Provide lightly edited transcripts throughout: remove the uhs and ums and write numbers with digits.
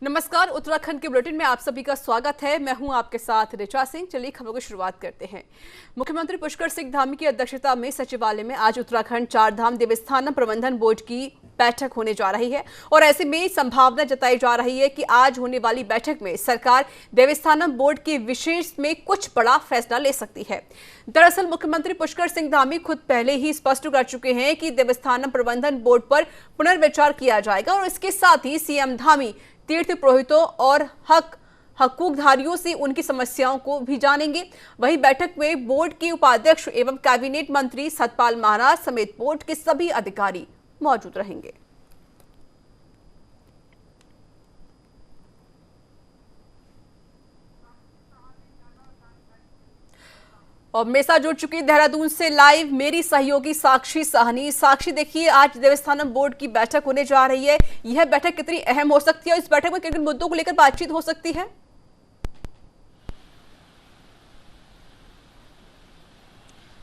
नमस्कार, उत्तराखंड के बुलेटिन में आप सभी का स्वागत है। मैं हूं आपके साथ ऋचा सिंह। चलिए खबरों की शुरुआत करते हैं। मुख्यमंत्री पुष्कर सिंह धामी की अध्यक्षता में सचिवालय में आज उत्तराखंड चारधाम देवस्थानम प्रबंधन बोर्ड की बैठक होने जा रही है और ऐसे में संभावना जताई जा रही है कि आज होने वाली बैठक में सरकार देवस्थानम बोर्ड के विशेष में कुछ बड़ा फैसला ले सकती है। दरअसल मुख्यमंत्री पुष्कर सिंह धामी खुद पहले ही स्पष्ट कर चुके हैं कि देवस्थानम प्रबंधन बोर्ड पर पुनर्विचार किया जाएगा और इसके साथ ही सीएम धामी तीर्थ पुरोहितों और हकूकधारियों से उनकी समस्याओं को भी जानेंगे। वहीं बैठक में बोर्ड के उपाध्यक्ष एवं कैबिनेट मंत्री सतपाल महाराज समेत बोर्ड के सभी अधिकारी मौजूद रहेंगे। और मेरे साथ जुड़ चुकी देहरादून से लाइव मेरी सहयोगी साक्षी साहनी। साक्षी, देखिए आज देवस्थानम बोर्ड की बैठक होने जा रही है। यह बैठक कितनी अहम हो सकती है और इस बैठक में किन किन मुद्दों को लेकर बातचीत हो सकती है?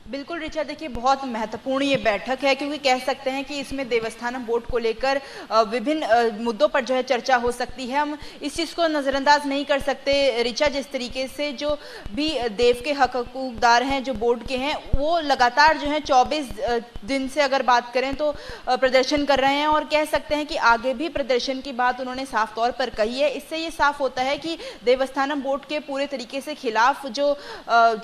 बिल्कुल ऋचा, देखिए बहुत महत्वपूर्ण ये बैठक है क्योंकि कह सकते हैं कि इसमें देवस्थानम बोर्ड को लेकर विभिन्न मुद्दों पर जो है चर्चा हो सकती है। हम इस चीज़ को नज़रअंदाज नहीं कर सकते ऋचा, जिस तरीके से जो भी देव के हकूकदार हैं जो बोर्ड के हैं वो लगातार जो है 24 दिन से अगर बात करें तो प्रदर्शन कर रहे हैं और कह सकते हैं कि आगे भी प्रदर्शन की बात उन्होंने साफ तौर पर कही है। इससे ये साफ होता है कि देवस्थानम बोर्ड के पूरे तरीके से खिलाफ जो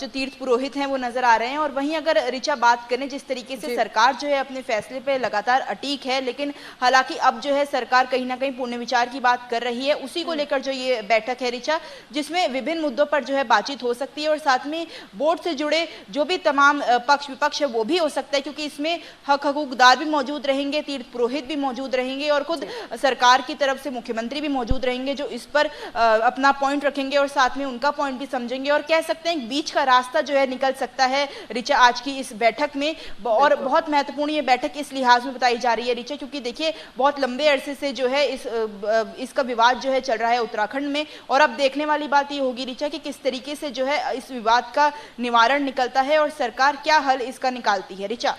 तीर्थ पुरोहित हैं वो नजर आ रहे हैं। और वहीं अगर ऋचा बात करें जिस तरीके से सरकार जो है अपने फैसले पे लगातार अटीक है, लेकिन हालांकि अब जो है सरकार कहीं ना कहीं पुनर्विचार की बात कर रही है, उसी को लेकर जो ये बैठक है ऋचा, जिसमें विभिन्न मुद्दों पर जो है बातचीत हो सकती है और साथ में बोर्ड से जुड़े जो भी तमाम पक्ष विपक्ष है वो भी हो सकता है क्योंकि इसमें हकूकदार भी मौजूद रहेंगे, तीर्थ पुरोहित भी मौजूद रहेंगे और खुद सरकार की तरफ से मुख्यमंत्री भी मौजूद रहेंगे जो इस पर अपना पॉइंट रखेंगे और साथ में उनका पॉइंट भी समझेंगे और कह सकते हैं बीच का रास्ता जो है निकल सकता है ऋचा आज की इस बैठक में। और बहुत महत्वपूर्ण ये बैठक इस लिहाज में बताई जा रही है ऋचा क्योंकि देखिए बहुत लंबे अरसे से जो है इसका विवाद जो है चल रहा है उत्तराखंड में और अब देखने वाली बात ये होगी ऋचा कि किस तरीके से जो है इस विवाद का निवारण निकलता है और सरकार क्या हल इसका निकालती है। ऋचा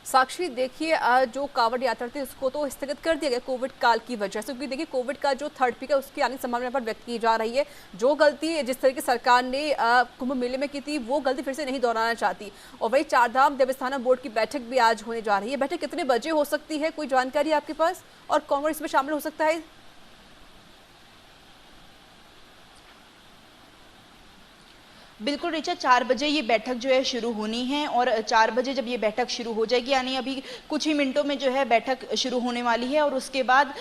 साक्षी, देखिए जो कांवड़ यात्रा थी उसको तो स्थगित कर दिया गया कोविड काल की वजह से, क्योंकि देखिए कोविड का जो थर्ड पीक है उसकी आने की संभावना पर व्यक्त की जा रही है। जो गलती जिस तरीके सरकार ने कुंभ मेले में की थी वो गलती फिर से नहीं दोहराना चाहती। और वही चारधाम देवस्थानम बोर्ड की बैठक भी आज होने जा रही है। बैठक कितने बजे हो सकती है, कोई जानकारी आपके पास, और कौन कौन इसमें शामिल हो सकता है? बिल्कुल ऋचा, 4 बजे ये बैठक जो है शुरू होनी है और 4 बजे जब ये बैठक शुरू हो जाएगी यानी अभी कुछ ही मिनटों में जो है बैठक शुरू होने वाली है और उसके बाद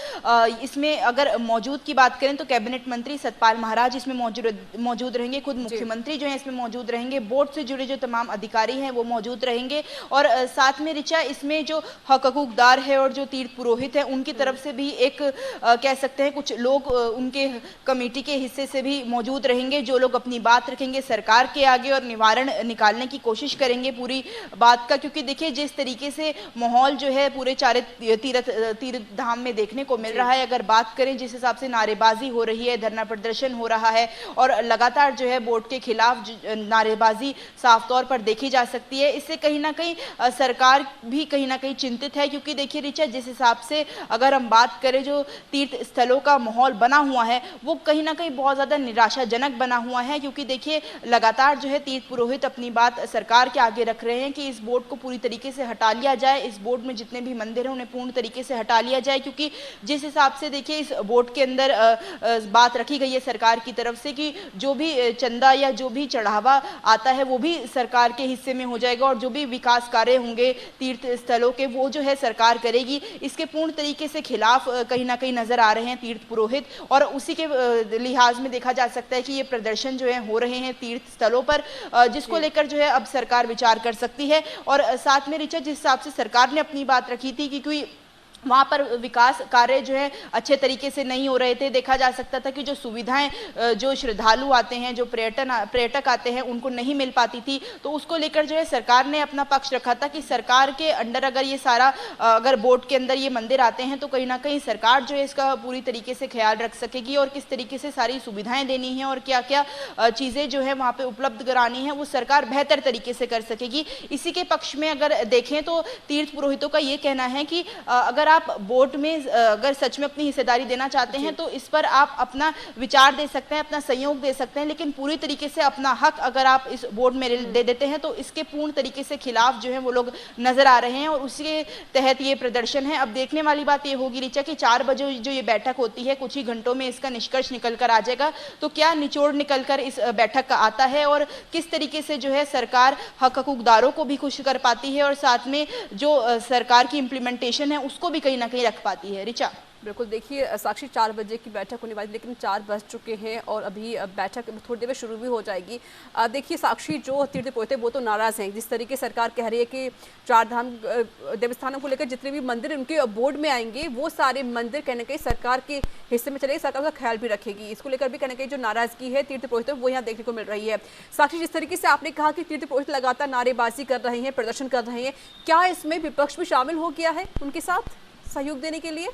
इसमें अगर मौजूद की बात करें तो कैबिनेट मंत्री सतपाल महाराज इसमें मौजूद रहेंगे, खुद मुख्यमंत्री जो है इसमें मौजूद रहेंगे, बोर्ड से जुड़े जो तमाम अधिकारी हैं वो मौजूद रहेंगे और साथ में ऋचा इसमें जो हकूकदार है और जो तीर्थ पुरोहित है उनकी तरफ से भी एक कह सकते हैं कुछ लोग उनके कमेटी के हिस्से से भी मौजूद रहेंगे जो लोग अपनी बात रखेंगे सरकार के आगे और निवारण निकालने की कोशिश करेंगे पूरी बात का। क्योंकि देखिए जिस तरीके से माहौल जो है पूरे तीर्थ धाम में देखने को मिल रहा है, अगर बात करें जिस हिसाब से नारेबाजी हो रही है, धरना प्रदर्शन हो रहा है और लगातार जो है बोर्ड के खिलाफ नारेबाजी साफ तौर पर देखी जा सकती है, इससे कहीं ना कहीं सरकार भी कहीं ना कहीं चिंतित है। क्योंकि देखिए ऋचा जिस हिसाब से अगर हम बात करें जो तीर्थ स्थलों का माहौल बना हुआ है वो कहीं ना कहीं बहुत ज्यादा निराशाजनक बना हुआ है क्योंकि देखिए लगातार जो है तीर्थ पुरोहित अपनी बात सरकार के आगे रख रहे हैं कि इस बोर्ड को पूरी तरीके से हटा लिया जाए, इस बोर्ड में जितने भी मंदिर हैं उन्हें पूर्ण तरीके से हटा लिया जाए। क्योंकि जिस हिसाब से देखिए इस बोर्ड के अंदर बात रखी गई है सरकार की तरफ से कि जो भी चंदा या जो भी चढ़ावा आता है वो भी सरकार के हिस्से में हो जाएगा और जो भी विकास कार्य होंगे तीर्थ स्थलों के वो जो है सरकार करेगी। इसके पूर्ण तरीके से खिलाफ कहीं ना कहीं नजर आ रहे हैं तीर्थ पुरोहित और उसी के लिहाज में देखा जा सकता है कि ये प्रदर्शन जो है हो रहे हैं तीर्थ स्थलों पर, जिसको लेकर जो है अब सरकार विचार कर सकती है। और साथ में ऋचा जिस हिसाब से सरकार ने अपनी बात रखी थी कि कोई वहाँ पर विकास कार्य जो है अच्छे तरीके से नहीं हो रहे थे, देखा जा सकता था कि जो सुविधाएं जो श्रद्धालु आते हैं जो पर्यटक आते हैं उनको नहीं मिल पाती थी, तो उसको लेकर जो है सरकार ने अपना पक्ष रखा था कि सरकार के अंडर अगर ये सारा अगर बोर्ड के अंदर ये मंदिर आते हैं तो कहीं ना कहीं सरकार जो है इसका पूरी तरीके से ख्याल रख सकेगी और किस तरीके से सारी सुविधाएं देनी है और क्या क्या चीज़ें जो है वहाँ पर उपलब्ध करानी है वो सरकार बेहतर तरीके से कर सकेगी। इसी के पक्ष में अगर देखें तो तीर्थ पुरोहितों का ये कहना है कि अगर आप बोर्ड में अगर सच में अपनी हिस्सेदारी देना चाहते हैं तो इस पर आप अपना विचार दे सकते हैं, अपना सहयोग दे सकते हैं, लेकिन पूरी तरीके से अपना हक अगर आप इस बोर्ड में दे देते हैं तो इसके पूर्ण तरीके से खिलाफ जो है वो लोग नजर आ रहे हैं और उसके तहत ये प्रदर्शन है। अब देखने वाली बात ये होगी ऋचा कि 4 बजे जो ये बैठक होती है, कुछ ही घंटों में इसका निष्कर्ष निकल कर आ जाएगा, तो क्या निचोड़ निकल कर इस बैठक का आता है और किस तरीके से जो है सरकार हकूकदारों को भी खुश कर पाती है और साथ में जो सरकार की इम्प्लीमेंटेशन है उसको भी कहीं ना कहीं रख पाती है। ऋचा बिल्कुल, देखिए साक्षी 4 बजे की बैठक होने वाली, लेकिन 4 बज चुके हैं और अभी बैठक थोड़ी देर में शुरू भी हो जाएगी। देखिए साक्षी, जो तीर्थ पुरोहित वो तो नाराज़ हैं, जिस तरीके सरकार कह रही है कि 4 धाम देवस्थानों को लेकर जितने भी मंदिर उनके बोर्ड में आएंगे वो सारे मंदिर कहीं ना कहीं सरकार के हिस्से में चलेगी, सरकार उसका ख्याल भी रखेगी। इसको लेकर भी कहीं ना कहीं जो नाराज़गी है तीर्थ पुरोहितों वो यहाँ देखने को मिल रही है। साक्षी, जिस तरीके से आपने कहा कि तीर्थ पुरोहित लगातार नारेबाजी कर रहे हैं, प्रदर्शन कर रहे हैं, क्या इसमें विपक्ष भी शामिल हो गया है उनके साथ सहयोग देने के लिए?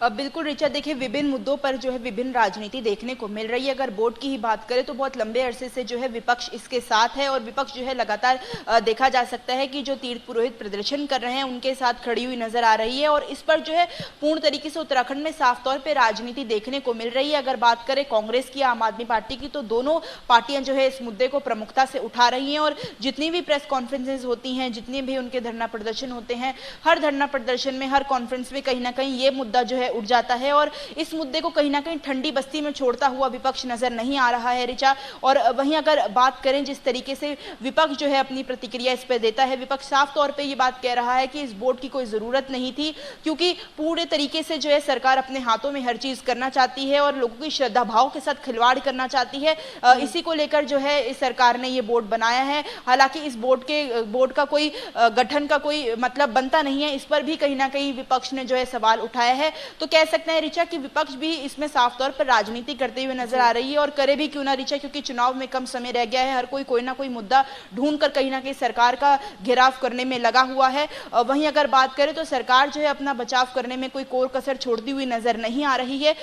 बिल्कुल ऋचा, देखिए विभिन्न मुद्दों पर जो है विभिन्न राजनीति देखने को मिल रही है। अगर बोर्ड की ही बात करें तो बहुत लंबे अरसे से जो है विपक्ष इसके साथ है और विपक्ष जो है लगातार देखा जा सकता है कि जो तीर्थ पुरोहित प्रदर्शन कर रहे हैं उनके साथ खड़ी हुई नजर आ रही है और इस पर जो है पूर्ण तरीके से उत्तराखंड में साफ तौर पर राजनीति देखने को मिल रही है। अगर बात करें कांग्रेस की, आम आदमी पार्टी की, तो दोनों पार्टियां जो है इस मुद्दे को प्रमुखता से उठा रही हैं और जितनी भी प्रेस कॉन्फ्रेंसेज होती हैं, जितने भी उनके धरना प्रदर्शन होते हैं, हर धरना प्रदर्शन में, हर कॉन्फ्रेंस में कहीं ना कहीं ये मुद्दा जो है उठ जाता है और इस मुद्दे को कहीं ना कहीं ठंडी बस्ती में छोड़ता हुआ विपक्ष नजर नहीं आ रहा है ऋचा। और वहीं अगर बात करें जिस तरीके से विपक्ष जो है अपनी प्रतिक्रिया इस पर देता है, विपक्ष साफ तौर पे ये बात कह रहा है कि इस बोर्ड की कोई जरूरत नहीं थी क्योंकि पूरे तरीके से जो है सरकार अपने हाथों में हर चीज करना चाहती है और लोगों की श्रद्धा भाव के साथ खिलवाड़ करना चाहती है। इसी को लेकर जो है इस सरकार ने ये बोर्ड बनाया है। हालांकि इस बोर्ड का कोई गठन का कोई मतलब बनता नहीं है, इस पर भी कहीं ना कहीं विपक्ष ने जो है सवाल उठाया है। तो कह सकते हैं ऋचा कि विपक्ष भी इसमें साफ तौर पर राजनीति करते हुए नजर आ रही है और करे भी क्यों ना ऋचा, क्योंकि चुनाव में कम समय रह गया है, हर कोई ना कोई मुद्दा ढूंढ कर कहीं ना कहीं सरकार का घेराव करने में लगा हुआ है। वहीं अगर बात करें तो सरकार जो है अपना बचाव करने में कोई कोर कसर छोड़ती हुई नजर नहीं आ रही है।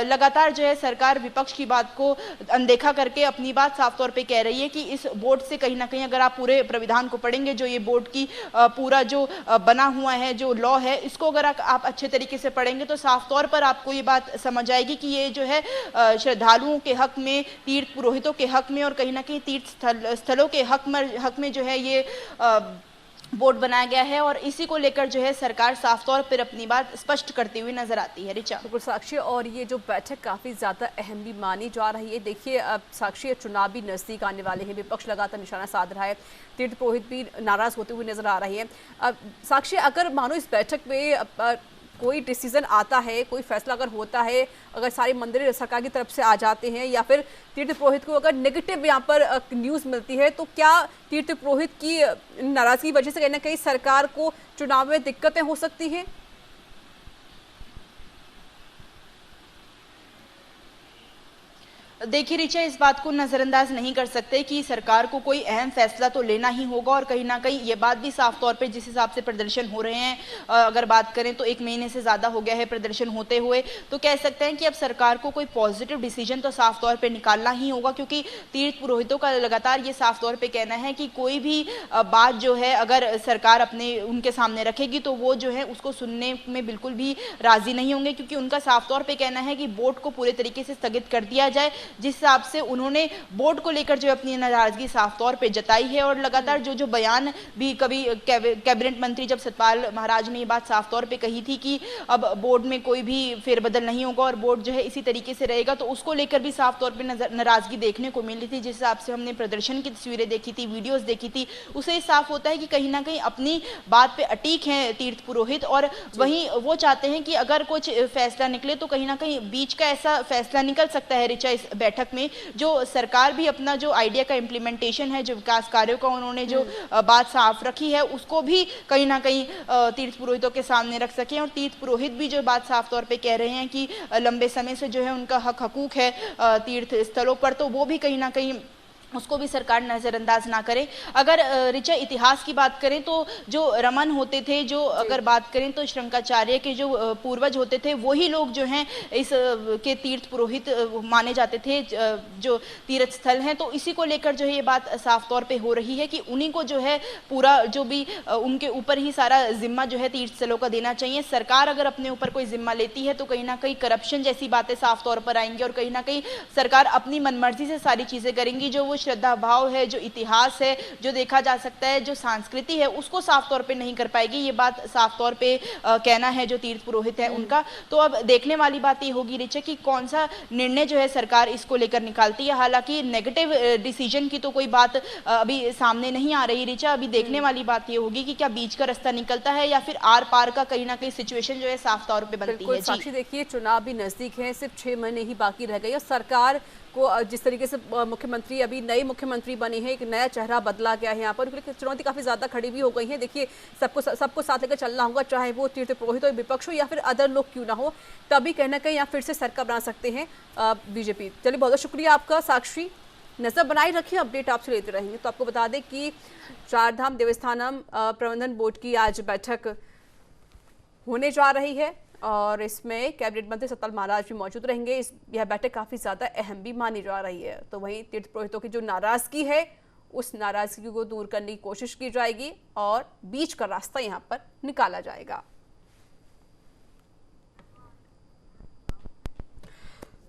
लगातार जो है सरकार विपक्ष की बात को अनदेखा करके अपनी बात साफ तौर पर कह रही है कि इस बोर्ड से कहीं ना कहीं अगर आप पूरे प्राविधान को पढ़ेंगे, जो ये बोर्ड की पूरा जो बना हुआ है, जो लॉ है, इसको अगर आप अच्छे तरीके से पढ़ेंगे तो साफ तौर पर आपको ये बात समझ आएगी कि ये जो है श्रद्धालुओं के हक में, तीर्थ पुरोहितों के हक में और कहीं ना कहीं तीर्थ स्थलों के हक में जो है ये बोर्ड बनाया गया है और इसी को लेकर जो है सरकार साफ तौर पर अपनी बात स्पष्ट करती हुई नजर आती है। ऋचा बिल्कुल साक्षी, और ये जो बैठक काफ़ी ज़्यादा अहम भी मानी जा रही है। देखिए अब साक्षी, चुनाव भी नज़दीक आने वाले हैं, विपक्ष लगातार निशाना साध रहा है, तीर्थ पुरोहित भी नाराज़ होते हुए नजर आ रही है। अब साक्षी, अगर मानो इस बैठक में कोई डिसीजन आता है, कोई फैसला अगर होता है, अगर सारे मंदिर सरकार की तरफ से आ जाते हैं या फिर तीर्थ पुरोहित को अगर नेगेटिव यहाँ पर न्यूज़ मिलती है, तो क्या तीर्थ पुरोहित की नाराज़गी की वजह से कहीं ना कहीं सरकार को चुनाव में दिक्कतें हो सकती हैं? देखिए ऋचा, इस बात को नज़रअंदाज नहीं कर सकते कि सरकार को कोई अहम फैसला तो लेना ही होगा और कहीं ना कहीं ये बात भी साफ तौर पे जिस हिसाब से प्रदर्शन हो रहे हैं, अगर बात करें तो 1 महीने से ज़्यादा हो गया है प्रदर्शन होते हुए, तो कह सकते हैं कि अब सरकार को कोई पॉजिटिव डिसीजन तो साफ तौर पर निकालना ही होगा क्योंकि तीर्थ पुरोहितों का लगातार ये साफ तौर पर कहना है कि कोई भी बात जो है अगर सरकार अपने उनके सामने रखेगी तो वो जो है उसको सुनने में बिल्कुल भी राजी नहीं होंगे क्योंकि उनका साफ तौर पर कहना है कि बोर्ड को पूरे तरीके से स्थगित कर दिया जाए, जिस हिसाब से उन्होंने बोर्ड को लेकर जो अपनी नाराजगी साफ तौर पे जताई है। और लगातार जो बयान भी कभी कैबिनेट मंत्री जब सतपाल महाराज ने ये बात साफ तौर पे कही थी कि अब बोर्ड में कोई भी फेरबदल नहीं होगा और बोर्ड जो है इसी तरीके से रहेगा, तो उसको लेकर भी साफ तौर पे नाराजगी देखने को मिली थी। जिस हिसाब से हमने प्रदर्शन की तस्वीरें देखी थी, वीडियोज देखी थी, उसे साफ होता है कि कहीं ना कहीं अपनी बात पे अटीक हैं तीर्थ पुरोहित और वहीं वो चाहते हैं कि अगर कुछ फैसला निकले तो कहीं ना कहीं बीच का ऐसा फैसला निकल सकता है ऋचा इस बैठक में, जो सरकार भी अपना जो आइडिया का इम्प्लीमेंटेशन है, जो विकास कार्यों का उन्होंने जो बात साफ रखी है, उसको भी कहीं ना कहीं तीर्थ पुरोहितों के सामने रख सके। और तीर्थ पुरोहित भी जो बात साफ तौर पे कह रहे हैं कि लंबे समय से जो है उनका हकूक है तीर्थ स्थलों पर, तो वो भी कहीं ना कहीं उसको भी सरकार नज़रअंदाज ना करे। अगर ऋचा इतिहास की बात करें तो जो रमन होते थे, जो अगर बात करें तो शंकराचार्य के जो पूर्वज होते थे, वही लोग जो हैं इस के तीर्थ पुरोहित माने जाते थे, जो तीर्थ स्थल हैं। तो इसी को लेकर जो है ये बात साफ तौर पे हो रही है कि उन्हीं को जो है पूरा जो भी उनके ऊपर ही सारा जिम्मा जो है तीर्थ स्थलों का देना चाहिए। सरकार अगर अपने ऊपर कोई जिम्मा लेती है तो कहीं ना कहीं करप्शन जैसी बातें साफ तौर पर आएंगी और कहीं ना कहीं सरकार अपनी मनमर्जी से सारी चीज़ें करेंगी। जो वो श्रद्धा भाव है, जो इतिहास है, जो देखा जा सकता है, जो संस्कृति है, उसको साफ तौर पे नहीं कर पाएगी। ये बात साफ तौर पे कहना है जो तीर्थ पुरोहित है उनका। तो अब देखने वाली बात ये होगी ऋचा कि कौन सा निर्णय जो है सरकार इसको लेकर निकालती है। हालांकि नेगेटिव डिसीजन की तो कोई बात अभी सामने नहीं आ रही ऋचा। अभी देखने वाली बात ये होगी कि क्या बीच का रास्ता निकलता है या फिर आर पार का कहीं ना कहीं सिचुएशन जो है साफ तौर पे बनती है। साक्षी, देखिए चुनाव भी नजदीक है, सिर्फ 6 महीने ही बाकी रह गए और सरकार को जिस तरीके से मुख्यमंत्री अभी नए मुख्यमंत्री बने हैं, एक नया चेहरा बदला गया है यहाँ पर, उनके लिए चुनौती काफी ज्यादा खड़ी भी हो गई है। देखिए सबको साथ लेकर चलना होगा, चाहे वो तीर्थ पुरोहित हो, विपक्ष हो या फिर अदर लोग क्यों ना हो, तभी कहना कहीं यहाँ फिर से सरकार बना सकते हैं बीजेपी। चलिए बहुत बहुत शुक्रिया आपका साक्षी, नजर बनाए रखिए, अपडेट आपसे लेते रहेंगे। तो आपको बता दें कि चारधाम देवस्थानम प्रबंधन बोर्ड की आज बैठक होने जा रही है और इसमें कैबिनेट मंत्री सतपाल महाराज भी मौजूद रहेंगे। यह बैठक काफी ज्यादा अहम भी मानी जा रही है। तो वहीं तीर्थ पुरोहितों की जो नाराजगी है, उस नाराजगी को दूर करने की कोशिश की जाएगी और बीच का रास्ता यहां पर निकाला जाएगा।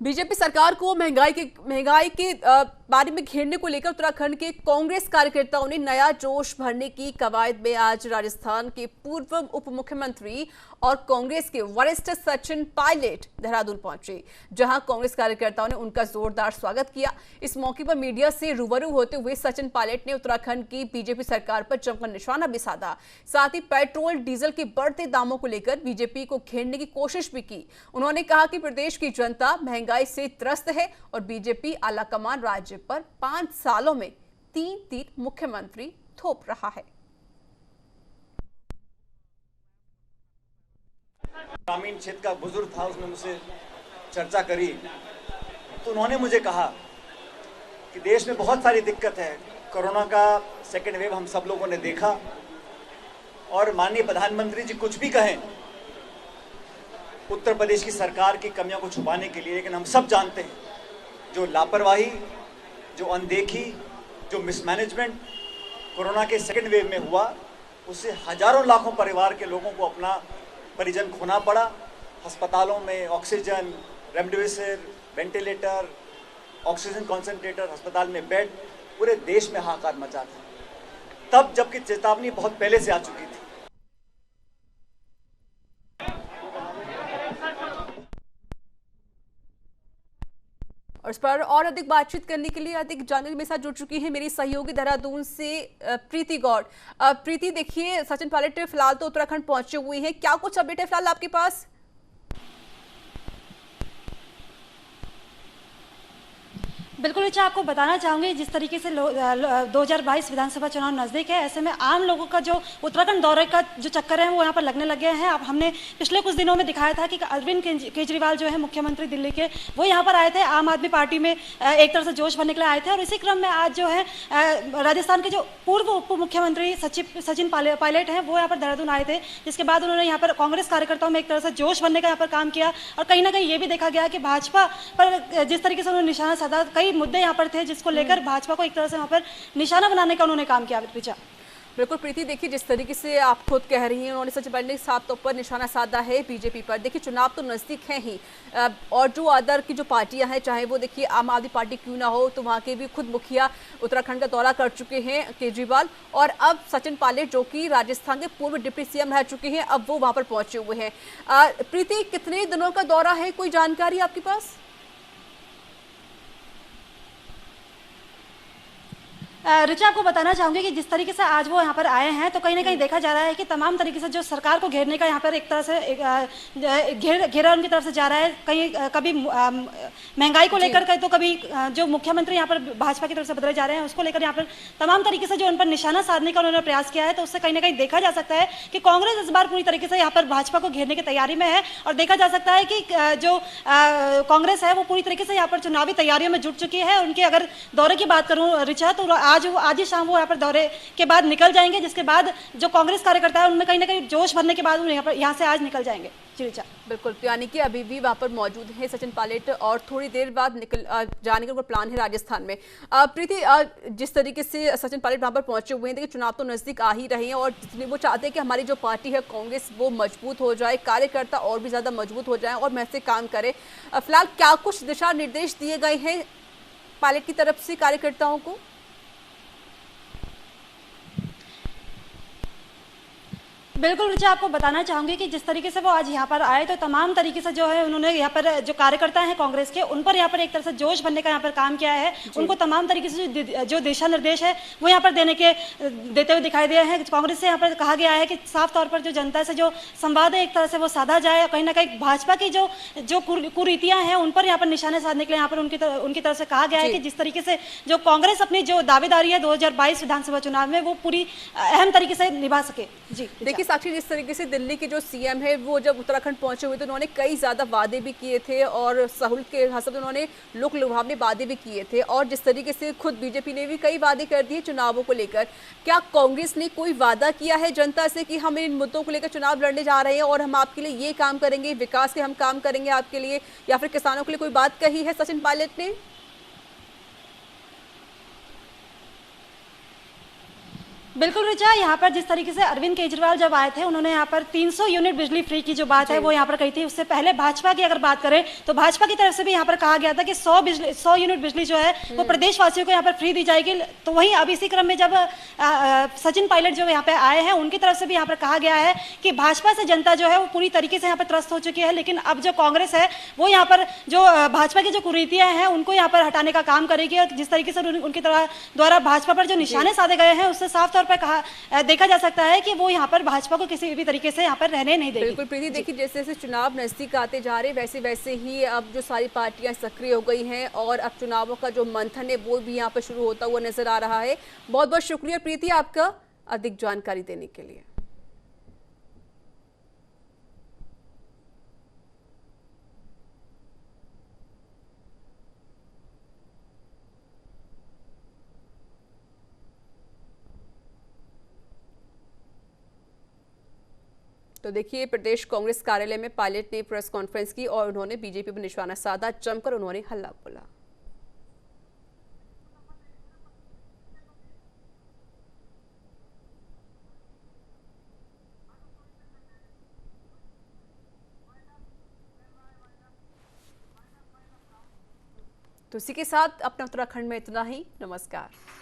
बीजेपी सरकार को महंगाई के बारे में घेरने को लेकर उत्तराखंड के कांग्रेस कार्यकर्ताओं ने नया जोश भरने की कवायद में आज राजस्थान के पूर्व उप मुख्यमंत्री और कांग्रेस के वरिष्ठ सचिन पायलट देहरादून पहुंचे, जहां कांग्रेस कार्यकर्ताओं ने उनका जोरदार स्वागत किया। इस मौके पर मीडिया से रूबरू होते हुए सचिन पायलट ने उत्तराखंड की बीजेपी सरकार पर जमकर निशाना भी साधा। साथ ही पेट्रोल डीजल के बढ़ते दामों को लेकर बीजेपी को घेरने की कोशिश भी की। उन्होंने कहा कि प्रदेश की जनता महंगाई से त्रस्त है और बीजेपी आलाकमान राज्य पर 5 सालों में 3 मुख्यमंत्री थोप रहा है। ग्रामीण क्षेत्र का बुजुर्ग था, उसने मुझसे चर्चा करी तो उन्होंने मुझे कहा कि देश में बहुत सारी दिक्कत है, कोरोना का सेकेंड वेव हम सब लोगों ने देखा और माननीय प्रधानमंत्री जी कुछ भी कहें उत्तर प्रदेश की सरकार की कमियों को छुपाने के लिए, लेकिन हम सब जानते हैं जो लापरवाही, जो अनदेखी, जो मिसमैनेजमेंट कोरोना के सेकेंड वेव में हुआ, उससे हजारों लाखों परिवार के लोगों को अपना परिजन खोना पड़ा। अस्पतालों में oxygen, remdesivir, ventilator, oxygen concentrator, अस्पताल में बेड, पूरे देश में हाहाकार मचा था, तब जबकि चेतावनी बहुत पहले से आ चुकी थी। और इस पर और अधिक बातचीत करने के लिए अधिक जानकारी मेरे साथ जुड़ चुकी है मेरी सहयोगी देहरादून से प्रीति गौड़। प्रीति, देखिए सचिन पायलट फिलहाल तो उत्तराखंड पहुंचे हुए हैं, क्या कुछ अपडेट है फिलहाल आपके पास? बिल्कुल ऋचा, आपको बताना चाहूँगी जिस तरीके से 2022 विधानसभा चुनाव नज़दीक है, ऐसे में आम लोगों का जो उत्तराखंड दौरे का जो चक्कर है वो यहाँ पर लगने लगे हैं। अब हमने पिछले कुछ दिनों में दिखाया था कि अरविंद केजरीवाल जो है मुख्यमंत्री दिल्ली के, वो यहाँ पर आए थे, आम आदमी पार्टी में एक तरह से जोश भरने के लिए आए थे। और इसी क्रम में आज जो है राजस्थान के जो पूर्व उप मुख्यमंत्री सचिन पायलट हैं वो यहाँ पर देहरादून आए थे, जिसके बाद उन्होंने यहाँ पर कांग्रेस कार्यकर्ताओं में एक तरह से जोश भरने का यहाँ पर काम किया। और कहीं ना कहीं ये भी देखा गया कि भाजपा पर जिस तरीके से उन्होंने निशाना साधा, कई मुद्दे यहाँ पर थे जिसको लेकर भाजपा को एक तरह से वहाँ पर निशाना बनाने का उन्होंने काम किया। ऋचा, बिल्कुल प्रीति, देखिए जिस तरीके से आप खुद कह रही हैं, उन्होंने सचिन पायलट ने साफ तौर पर निशाना साधा है बीजेपी पर। देखिए चुनाव तो नजदीक है ही और जो अदर की जो पार्टियां हैं, चाहे वो देखिए आम आदमी पार्टी क्यों ना हो, तो वहाँ के भी खुद मुखिया उत्तराखंड का दौरा कर चुके हैं केजरीवाल, और अब सचिन पायलट जो कि राजस्थान के पूर्व डिप्टी सीएम रह चुके हैं, अब वो वहाँ पर पहुंचे हुए हैं। प्रीति, कितने दिनों का दौरा है, कोई जानकारी आपके पास? ऋचा, आपको बताना चाहूंगी कि जिस तरीके से आज वो यहाँ पर आए हैं तो कहीं ना कहीं देखा जा रहा है कि तमाम तरीके से जो सरकार को घेरने का यहाँ पर एक तरह से घेरा उनकी तरफ से जा रहा है। कहीं कभी महंगाई को लेकर तो कभी जो मुख्यमंत्री यहाँ पर भाजपा की तरफ से बदले जा रहे हैं उसको लेकर यहाँ पर तमाम तरीके से जो उन पर निशाना साधने का उन्होंने प्रयास किया है। तो उससे कहीं ना कहीं देखा जा सकता है कि कांग्रेस इस बार पूरी तरीके से यहाँ पर भाजपा को घेरने की तैयारी में है और देखा जा सकता है कि जो कांग्रेस है वो पूरी तरीके से यहाँ पर चुनावी तैयारियों में जुट चुकी है। उनके अगर दौरे की बात करूं ऋचा, तो आज ही शाम वो यहाँ पर दौरे के बाद निकल जाएंगे, जिसके बाद जो कांग्रेस कार्यकर्ता है उनमें कहीं ना कहीं जोश भरने के बाद वो यहाँ से आज निकल जाएंगे। जी ऋचा, बिल्कुल, यानी कि अभी भी वहां पर मौजूद है सचिन पायलट और थोड़ी देर बाद निकल जाने का उनका प्लान है राजस्थान में। प्रीति, जिस तरीके से सचिन पायलट वहां पर पहुंचे हुए हैं, देखिए चुनाव तो नजदीक आ ही रहे हैं और वो चाहते हैं कि हमारी जो पार्टी है कांग्रेस वो मजबूत हो जाए, कार्यकर्ता और भी ज्यादा मजबूत हो जाए और महज से काम करे। फिलहाल क्या कुछ दिशा निर्देश दिए गए हैं पायलट की तरफ से कार्यकर्ताओं को? बिल्कुल ऋचा, आपको बताना चाहूंगी कि जिस तरीके से वो आज यहाँ पर आए तो तमाम तरीके से जो है उन्होंने यहाँ पर जो कार्यकर्ता हैं कांग्रेस के उन पर यहाँ पर एक तरह से जोश बनने का यहाँ पर काम किया है। उनको तमाम तरीके से जो दिशा निर्देश है वो यहाँ पर देते हुए दिखाई दिए हैं। कांग्रेस से यहाँ पर कहा गया है कि साफ तौर पर जो जनता से जो संवाद है एक तरह से वो साधा जाए। कहीं ना कहीं भाजपा की जो कुरीतियां हैं उन पर यहाँ पर निशाने साधने के लिए यहाँ पर उनकी तरफ से कहा गया है कि जिस तरीके से जो कांग्रेस अपनी जो दावेदारी है 2022 विधानसभा चुनाव में वो पूरी अहम तरीके से निभा सके। जी देखिए साक्षी, जिस तरीके से दिल्ली के जो सीएम है वो जब उत्तराखंड पहुंचे हुए थे उन्होंने कई ज्यादा वादे भी किए थे और सहूलियत के हसब उन्होंने लोक लुभावने वादे भी किए थे और जिस तरीके से खुद बीजेपी ने भी कई वादे कर दिए चुनावों को लेकर। क्या कांग्रेस ने कोई वादा किया है जनता से कि हम इन मुद्दों को लेकर चुनाव लड़ने जा रहे हैं और हम आपके लिए ये काम करेंगे, विकास के हम काम करेंगे आपके लिए, या फिर किसानों के लिए कोई बात कही है सचिन पायलट ने? बिल्कुल ऋचा, यहाँ पर जिस तरीके से अरविंद केजरीवाल जब आए थे उन्होंने यहाँ पर 300 यूनिट बिजली फ्री की जो बात है वो यहाँ पर कही थी। उससे पहले भाजपा की अगर बात करें तो भाजपा की तरफ से भी यहाँ पर कहा गया था कि 100 यूनिट बिजली जो है वो प्रदेशवासियों को यहाँ पर फ्री दी जाएगी। तो वहीं अब इसी क्रम में जब सचिन पायलट जो यहाँ पे आए हैं उनकी तरफ से भी यहाँ पर कहा गया है कि भाजपा से जनता जो है वो पूरी तरीके से यहाँ पर त्रस्त हो चुकी है, लेकिन अब जो कांग्रेस है वो यहाँ पर जो भाजपा की जो कुरीतियां हैं उनको यहाँ पर हटाने का काम करेगी। और जिस तरीके से उनके द्वारा भाजपा पर जो निशाने साधे गए हैं उससे साफ तौर पर देखा जा सकता है कि वो यहाँ पर भाजपा को किसी भी तरीके से यहाँ पर रहने नहीं देगी। बिल्कुल प्रीति, देखिए जैसे जैसे चुनाव नजदीक आते जा रहे वैसे वैसे ही अब जो सारी पार्टियां सक्रिय हो गई हैं और अब चुनावों का जो मंथन है वो भी यहाँ पर शुरू होता हुआ नजर आ रहा है। बहुत बहुत शुक्रिया प्रीति आपका अधिक जानकारी देने के लिए। तो देखिए प्रदेश कांग्रेस कार्यालय में पायलट ने प्रेस कॉन्फ्रेंस की और उन्होंने बीजेपी पर निशाना साधा, जमकर उन्होंने हल्ला बोला। तो इसी के साथ अपना उत्तराखंड में इतना ही। नमस्कार।